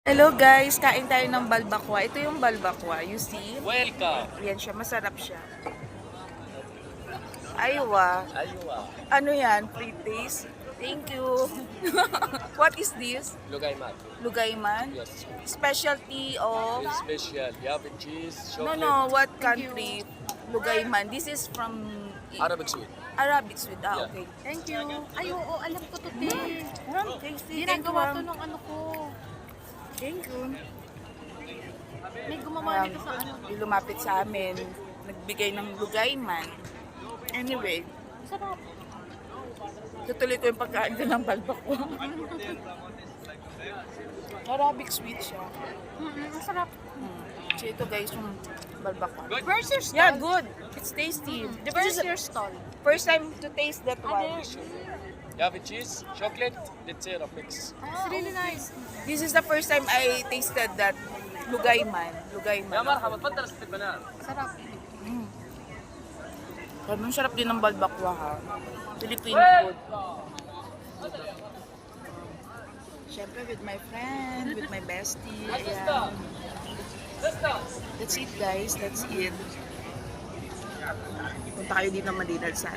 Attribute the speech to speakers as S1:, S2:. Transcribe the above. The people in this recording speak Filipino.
S1: Hello guys, kain tayo ng balbakwa. Ito yung balbakwa, you see?
S2: Welcome.
S1: Yan siya, masarap siya. Aywa.
S2: Aywa.
S1: Ano yan? Free taste? Thank you. What is this?
S2: Lugay mat.
S1: Lugayman?
S2: Yes.
S1: Specialty of...
S2: It's special. You have a cheese,
S1: No,
S2: chocolate,
S1: no, what country? Lugayman. This is from...
S2: Arabic sweet.
S1: Arabic sweet. Ah,
S2: Yeah.
S1: okay.
S3: Thank you. Ay, oo, alam ko to, te.
S1: Tasty. Thank you.
S3: Ginagawa to ng ano ko.
S1: Thank you.
S3: May gumawa nito sa ano.
S1: Yung lumapit sa amin, nagbigay ng lugayman. Anyway,
S3: Sarap.
S1: tutuloy ko yung pagkain ko ng balbakwa. Arabic sweet siya.
S3: Masarap.
S1: So ito guys, yung balbakwa.
S3: Where's your stall?
S1: Yeah, good. It's tasty. This
S3: Where's
S1: is
S3: your stall?
S1: first time to taste that one.
S2: You have a cheese, chocolate, let's say a mix.
S3: It's really nice.
S1: This is the first time I tasted that lugayman. Lugayman.
S2: تفضل استقبال.
S3: Sarap.
S1: Ang sarap din ng balbakwa ha. Filipino food. Siyempre with my friend, with my bestie. Ayan. That's it guys, that's it. Punta kayo dito ng Madinal sa